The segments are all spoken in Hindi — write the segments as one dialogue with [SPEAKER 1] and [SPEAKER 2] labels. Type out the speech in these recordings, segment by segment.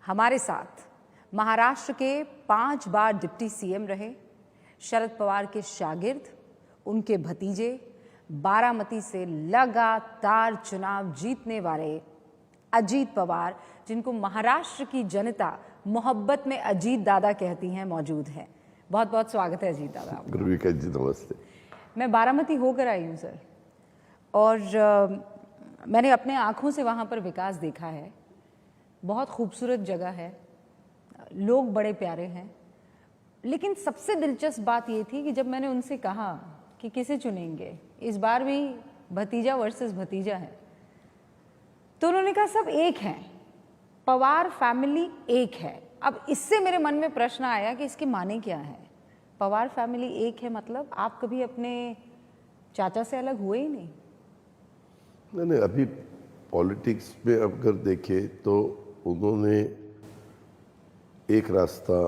[SPEAKER 1] हमारे साथ महाराष्ट्र के 5 बार डिप्टी सीएम रहे, शरद पवार के शागिर्द, उनके भतीजे, बारामती से लगातार चुनाव जीतने वाले अजीत पवार, जिनको महाराष्ट्र की जनता मोहब्बत में अजीत दादा कहती हैं, मौजूद हैं। बहुत बहुत स्वागत है अजीत दादा।
[SPEAKER 2] गुरुविका जी नमस्ते।
[SPEAKER 1] मैं बारामती होकर आई हूँ सर, और मैंने अपने आँखों से वहाँ पर विकास देखा है। बहुत खूबसूरत जगह है, लोग बड़े प्यारे हैं, लेकिन सबसे दिलचस्प बात ये थी कि जब मैंने उनसे कहा कि किसे चुनेंगे, इस बार भी भतीजा वर्सेस भतीजा है, तो उन्होंने कहा सब एक हैं, पवार फैमिली एक है। अब इससे मेरे मन में प्रश्न आया कि इसके माने क्या है। पवार फैमिली एक है मतलब आप कभी अपने चाचा से अलग हुए ही नहीं?
[SPEAKER 2] नहीं, अभी पॉलिटिक्स में अगर देखें तो उन्होंने एक रास्ता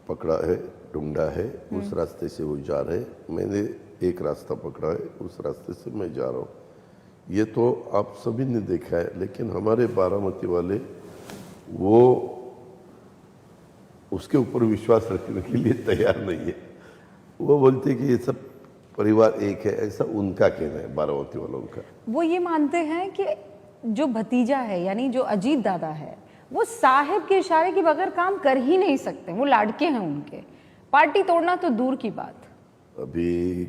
[SPEAKER 2] पकड़ा है, ढूंढा है, उस रास्ते से वो जा रहे हैं। मैंने एक रास्ता पकड़ा है, उस रास्ते से मैं जा रहा हूँ। ये तो आप सभी ने देखा है, लेकिन हमारे बारामती वाले वो उसके ऊपर विश्वास रखने के लिए तैयार नहीं है। वो बोलते हैं कि ये सब परिवार एक है, ऐसा उनका कहना है, बारामती वालों का।
[SPEAKER 1] वो ये मानते हैं कि जो भतीजा है, यानी जो अजीत दादा है, वो साहिब के इशारे के बगैर काम कर ही नहीं सकते। वो लाडके हैं उनके, पार्टी तोड़ना तो दूर की बात।
[SPEAKER 2] अभी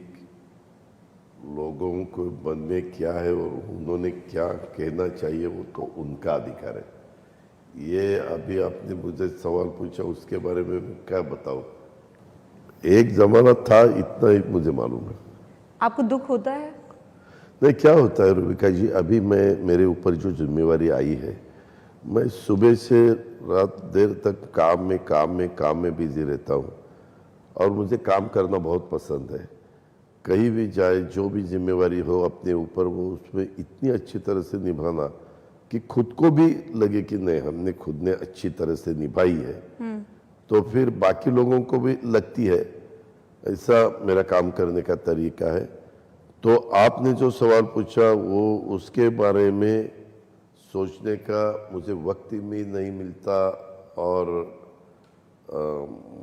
[SPEAKER 2] लोगों को मन में क्या है और उन्होंने क्या कहना चाहिए, वो तो उनका अधिकार है। ये अभी आपने मुझे सवाल पूछा, उसके बारे में मैं क्या बताऊं। एक जमाना था, इतना ही मुझे मालूम है।
[SPEAKER 1] आपको दुख होता है?
[SPEAKER 2] नहीं, क्या होता है रुबिका जी, अभी मेरे ऊपर जो जिम्मेवारी आई है, मैं सुबह से रात देर तक काम में बिजी रहता हूँ। और मुझे काम करना बहुत पसंद है। कहीं भी जाए, जो भी जिम्मेवारी हो अपने ऊपर, वो उसमें इतनी अच्छी तरह से निभाना कि खुद को भी लगे कि नहीं, हमने खुद ने अच्छी तरह से निभाई है, तो फिर बाकी लोगों को भी लगती है। ऐसा मेरा काम करने का तरीका है। तो आपने जो सवाल पूछा, वो उसके बारे में सोचने का मुझे वक्त ही नहीं मिलता। और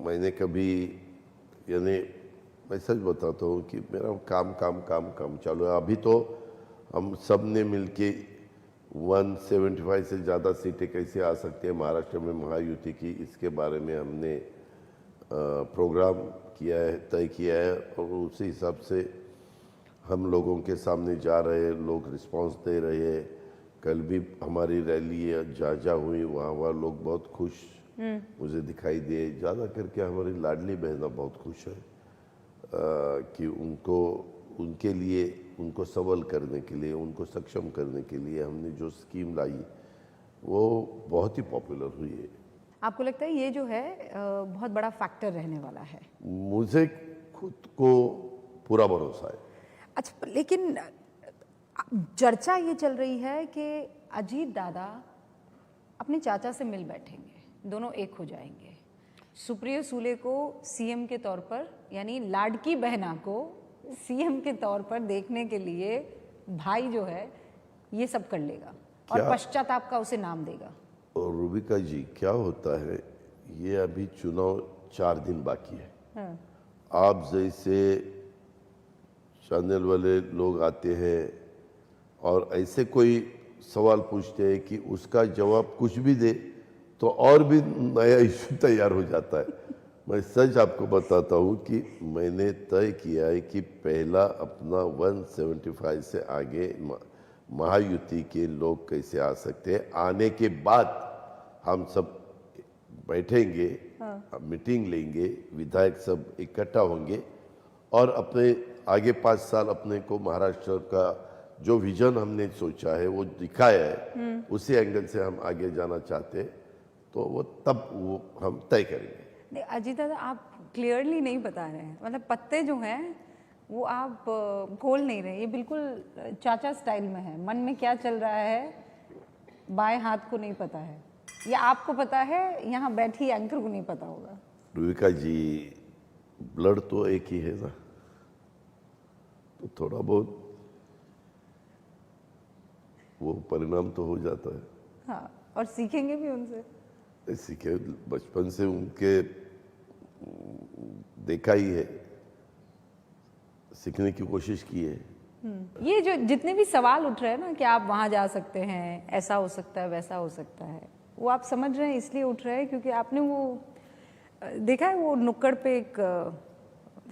[SPEAKER 2] मैंने कभी, यानी मैं सच बताता हूँ कि मेरा काम चालू है। अभी तो हम सब ने मिलके 175 से ज़्यादा सीटें कैसे आ सकती है महाराष्ट्र में महायुति की, इसके बारे में हमने प्रोग्राम किया है, तय किया है, और उसी हिसाब से हम लोगों के सामने जा रहे हैं। लोग रिस्पांस दे रहे हैं। कल भी हमारी रैली जा हुई, वहाँ लोग बहुत खुश मुझे दिखाई दिए। ज़्यादा करके हमारी लाडली बहना बहुत खुश है कि उनके लिए, उनको सबल करने के लिए, उनको सक्षम करने के लिए हमने जो स्कीम लाई, वो बहुत ही पॉपुलर हुई है।
[SPEAKER 1] आपको लगता है ये जो है बहुत बड़ा फैक्टर रहने वाला है?
[SPEAKER 2] मुझे खुद को पूरा भरोसा है।
[SPEAKER 1] अच्छा, लेकिन चर्चा ये चल रही है कि अजीत दादा अपने चाचा से मिल बैठेंगे, दोनों एक हो जाएंगे। सुप्रिया सूले को सीएम के तौर पर, यानी लाडकी बहना को सीएम के तौर पर देखने के लिए भाई जो है ये सब कर लेगा और पश्चाताप का उसे नाम देगा।
[SPEAKER 2] और रुबिका जी, क्या होता है, ये अभी चुनाव 4 दिन बाकी है। आप जैसे चैनल वाले लोग आते हैं और ऐसे कोई सवाल पूछते हैं कि उसका जवाब कुछ भी दे तो और भी नया इश्यू तैयार हो जाता है। मैं सच आपको बताता हूँ कि मैंने तय किया है कि पहला अपना 175 से आगे महायुति के लोग कैसे आ सकते हैं, आने के बाद हम सब बैठेंगे, मीटिंग लेंगे, विधायक सब इकट्ठा होंगे और अपने आगे 5 साल अपने को महाराष्ट्र का जो विजन हमने सोचा है वो दिखाया है, उसी एंगल से हम आगे जाना चाहते हैं। तो वो तब वो हम तय करेंगे।
[SPEAKER 1] अजीत दादा, आप क्लियरली नहीं बता रहे हैं, मतलब पत्ते जो हैं वो आप खोल नहीं रहे। ये बिल्कुल चाचा स्टाइल में है, मन में क्या चल रहा है बाएं हाथ को नहीं पता है, या आपको पता है, यहाँ बैठी एंकर को नहीं पता होगा।
[SPEAKER 2] रुबिका जी, ब्लड तो एक ही है ना, तो थोड़ा बहुत वो परिणाम तो हो जाता है।
[SPEAKER 1] हाँ, और सीखेंगे भी उनसे।
[SPEAKER 2] ऐसी के बचपन से उनके देखा ही है, सीखने की कोशिश की है।
[SPEAKER 1] ये जो जितने भी सवाल उठ रहे हैं ना कि आप वहां जा सकते हैं, ऐसा हो सकता है, वैसा हो सकता है, वो आप समझ रहे हैं इसलिए उठ रहे हैं क्योंकि आपने वो देखा है, वो नुक्कड़ पे एक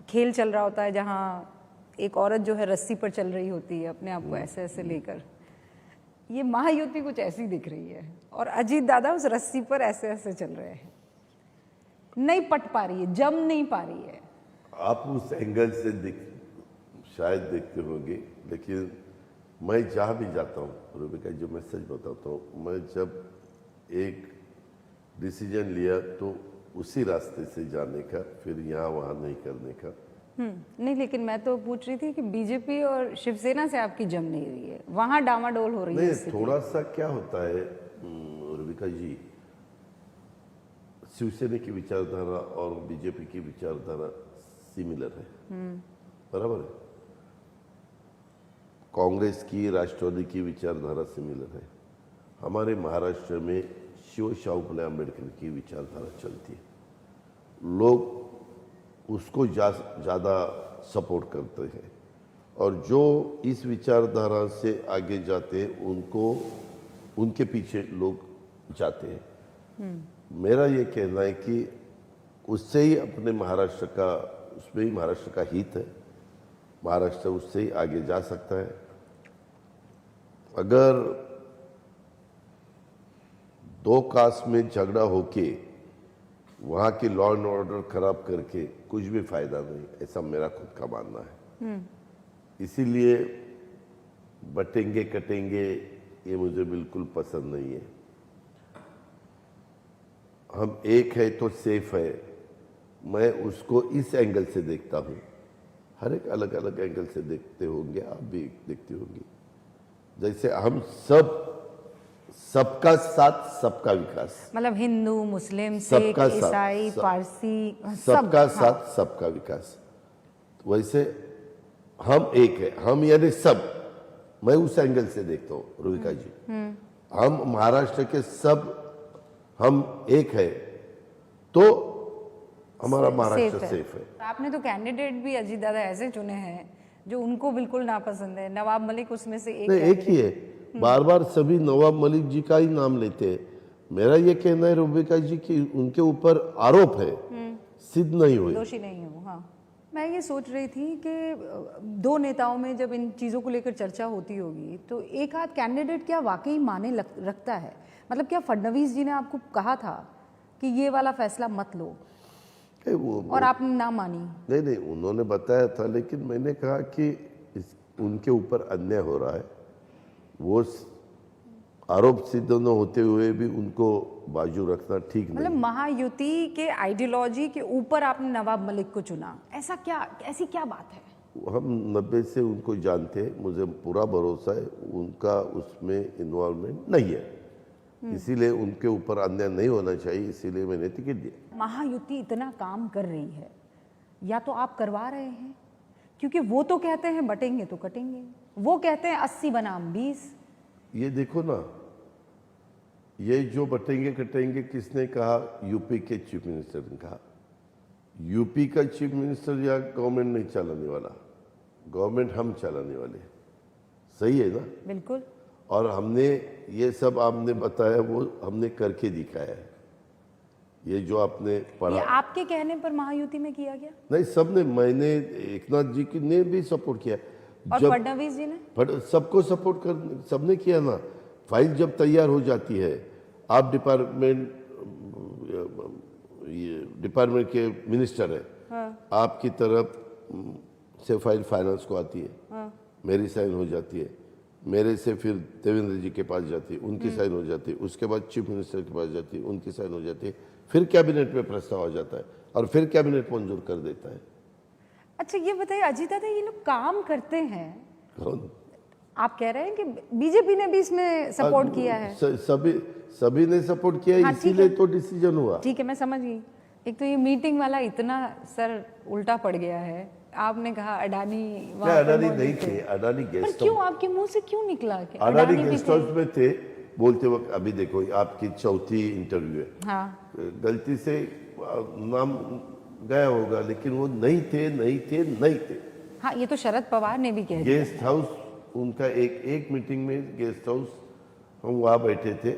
[SPEAKER 1] खेल चल रहा होता है जहाँ एक औरत जो है रस्सी पर चल रही होती है अपने आप को ऐसे ऐसे लेकर। ये महायुति कुछ ऐसी दिख रही है और अजीत दादा उस रस्सी पर ऐसे ऐसे चल रहे हैं, नहीं पट पा रही है, जम नहीं पा रही है।
[SPEAKER 2] आप उस एंगल से शायद देखते होंगे, लेकिन मैं जहाँ भी जाता हूँ रूबिका, जो मैं सच बताता हूँ, मैं जब एक डिसीजन लिया तो उसी रास्ते से जाने का, फिर यहाँ वहाँ नहीं करने का।
[SPEAKER 1] नहीं, लेकिन मैं तो पूछ रही थी कि बीजेपी और शिवसेना से आपकी जम नहीं रही है, वहां डामाडोल हो रही है।
[SPEAKER 2] नहीं, थोड़ा सा क्या होता है रूबिका जी, शिवसेना की विचारधारा और बीजेपी की विचारधारा सिमिलर है, बराबर है। कांग्रेस की, राष्ट्रवादी की विचारधारा सिमिलर है। हमारे महाराष्ट्र में शिव शाहू फुले अम्बेडकर की विचारधारा चलती है, लोग उसको ज़्यादा सपोर्ट करते हैं, और जो इस विचारधारा से आगे जाते हैं उनको, उनके पीछे लोग जाते हैं। मेरा ये कहना है कि उससे ही अपने महाराष्ट्र का, उसमें ही महाराष्ट्र का हित है, महाराष्ट्र उससे ही आगे जा सकता है। अगर दो कास्ट में झगड़ा होके वहाँ की लॉ एंड ऑर्डर खराब करके कुछ भी फायदा नहीं, ऐसा मेरा खुद का मानना है। इसीलिए बटेंगे कटेंगे ये मुझे बिल्कुल पसंद नहीं है। हम एक है तो सेफ है, मैं उसको इस एंगल से देखता हूँ। हर एक अलग अलग एंगल से देखते होंगे, आप भी देखते होंगे। जैसे हम सबका साथ सबका विकास,
[SPEAKER 1] मतलब हिंदू, मुस्लिम, सिख, ईसाई, पारसी,
[SPEAKER 2] सबका साथ सबका विकास, वैसे हम एक है, हम यानी सब। मैं उस एंगल से देखता हूँ रूबिका जी। हम महाराष्ट्र के सब, हम एक है तो हमारा महाराष्ट्र सेफ है।
[SPEAKER 1] आपने तो कैंडिडेट भी अजीत दादा ऐसे चुने हैं जो उनको बिल्कुल नापसंद है। नवाब मलिक उसमें से एक,
[SPEAKER 2] नहीं, एक ही है। बार बार सभी नवाब मलिक जी का ही नाम लेते हैं। मेरा ये कहना है रूबिका जी कि उनके ऊपर आरोप है, सिद्ध नहीं हुए,
[SPEAKER 1] दोषी नहीं हो। हाँ, मैं ये सोच रही थी कि दो नेताओं में जब इन चीज़ों को लेकर चर्चा होती होगी तो एक आध कैंडिडेट क्या वाकई माने रखता है? मतलब क्या फडणवीस जी ने आपको कहा था कि ये वाला फैसला मत लो और आपने ना मानी?
[SPEAKER 2] नहीं नहीं, उन्होंने बताया था, लेकिन मैंने कहा कि उनके ऊपर अन्याय हो रहा है। वो आरोप सिद्ध न होते हुए भी उनको बाजू रखना ठीक नहीं।
[SPEAKER 1] मतलब महायुति के आइडियोलॉजी के ऊपर आपने नवाब मलिक को चुना, ऐसा क्या, ऐसी क्या बात है?
[SPEAKER 2] हम 90 से उनको जानते हैं, मुझे पूरा भरोसा है उनका उसमें इन्वॉल्वमेंट नहीं है, इसीलिए उनके ऊपर अन्याय नहीं होना चाहिए, इसीलिए मैंने टिकट दिया।
[SPEAKER 1] महायुति इतना काम कर रही है, या तो आप करवा रहे हैं, क्योंकि वो तो कहते हैं बटेंगे तो कटेंगे, वो कहते हैं 80 बनाम 20।
[SPEAKER 2] ये देखो ना, ये जो बटेंगे कटेंगे किसने कहा? यूपी के चीफ मिनिस्टर ने कहा। यूपी का चीफ मिनिस्टर या गवर्नमेंट नहीं चलाने वाला, गवर्नमेंट हम चलाने वाले। सही है ना?
[SPEAKER 1] बिल्कुल।
[SPEAKER 2] और हमने ये सब आपने बताया वो हमने करके दिखाया है। ये जो आपने पढ़ा,
[SPEAKER 1] ये आपके कहने पर महायुति में किया गया?
[SPEAKER 2] नहीं, सबने, मैंने, एकनाथ जी की ने भी सपोर्ट किया,
[SPEAKER 1] और फडणवीस जी ने,
[SPEAKER 2] सबको सपोर्ट कर, सबने किया ना। फाइल जब तैयार हो जाती है, आप डिपार्टमेंट के मिनिस्टर है, हाँ। आपकी तरफ से फाइल फाइनेंस को आती है, हाँ। मेरी साइन हो जाती है, मेरे से फिर देवेंद्र जी के पास जाती है, उनकी साइन हो जाती है, उसके बाद चीफ मिनिस्टर के पास जाती है, उनकी साइन हो जाती है, फिर कैबिनेट में प्रस्ताव आ जाता है और फिर कैबिनेट मंजूर कर देता है।
[SPEAKER 1] अच्छा, ये बताइए अजीत दादा, ये लोग काम करते हैं,
[SPEAKER 2] कौन?
[SPEAKER 1] आप कह रहे हैं कि बीजेपी ने भी इसमें सपोर्ट किया है?
[SPEAKER 2] सभी ने सपोर्ट किया है, हाँ, इसीलिए तो डिसीजन हुआ।
[SPEAKER 1] ठीक है, मैं समझ गई। एक तो ये मीटिंग वाला इतना सर उल्टा पड़ गया है। आपने कहा अडानी,
[SPEAKER 2] अडानी नहीं थे, अडानी गेस्ट,
[SPEAKER 1] क्यों आपके मुंह से क्यों निकला कि
[SPEAKER 2] अडानी गेस्ट हाउस में थे? बोलते वक्त अभी देखो आपकी चौथी इंटरव्यू है,
[SPEAKER 1] हाँ
[SPEAKER 2] गलती से नाम गया होगा, लेकिन वो नहीं थे नहीं थे नहीं थे।
[SPEAKER 1] हाँ, ये तो शरद पवार ने भी कह दिया।
[SPEAKER 2] गेस्ट हाउस उनका एक मीटिंग में गेस्ट हाउस, हम वहाँ बैठे थे,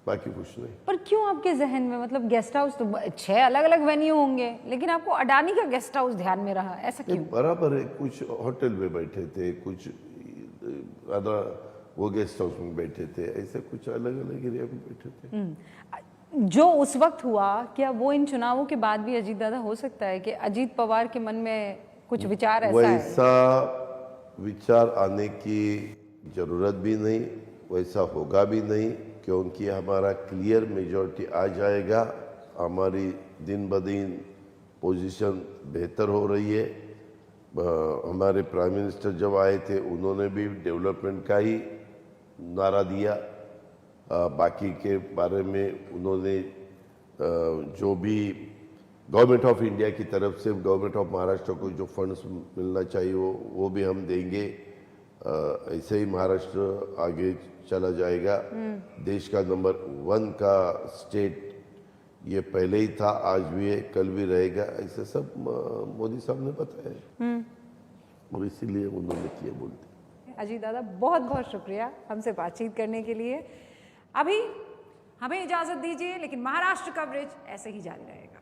[SPEAKER 2] बाकी कुछ नहीं।
[SPEAKER 1] पर क्यों आपके जहन में, मतलब गेस्ट हाउस तो 6 अलग अलग वेन्यू होंगे, लेकिन आपको अडानी का गेस्ट हाउस ध्यान में रहा, ऐसा क्यों?
[SPEAKER 2] बराबर है, कुछ होटल में बैठे थे, कुछ वो गेस्ट हाउस में बैठे थे, ऐसे कुछ अलग अलग एरिया में बैठे थे।
[SPEAKER 1] जो उस वक्त हुआ, क्या वो इन चुनावों के बाद भी अजीत दादा हो सकता है कि अजीत पवार के मन में कुछ विचार ऐसा है?
[SPEAKER 2] वैसा विचार आने की जरूरत भी नहीं, वैसा होगा भी नहीं, क्योंकि हमारा क्लियर मेजॉरिटी आ जाएगा, हमारी दिन ब दिन पोजीशन बेहतर हो रही है। हमारे प्राइम मिनिस्टर जब आए थे उन्होंने भी डेवलपमेंट का ही नारा दिया, बाकी के बारे में उन्होंने जो भी गवर्नमेंट ऑफ इंडिया की तरफ से गवर्नमेंट ऑफ महाराष्ट्र को जो फंड्स मिलना चाहिए वो भी हम देंगे। ऐसे ही महाराष्ट्र आगे चला जाएगा, देश का नंबर 1 का स्टेट ये पहले ही था, आज भी है, कल भी रहेगा, ऐसे सब मोदी साहब ने बताया और इसीलिए उन्होंने किया बोलते।
[SPEAKER 1] अजीत दादा बहुत बहुत शुक्रिया हमसे बातचीत करने के लिए। अभी हमें इजाज़त दीजिए, लेकिन महाराष्ट्र कवरेज ऐसे ही जारी रहेगा।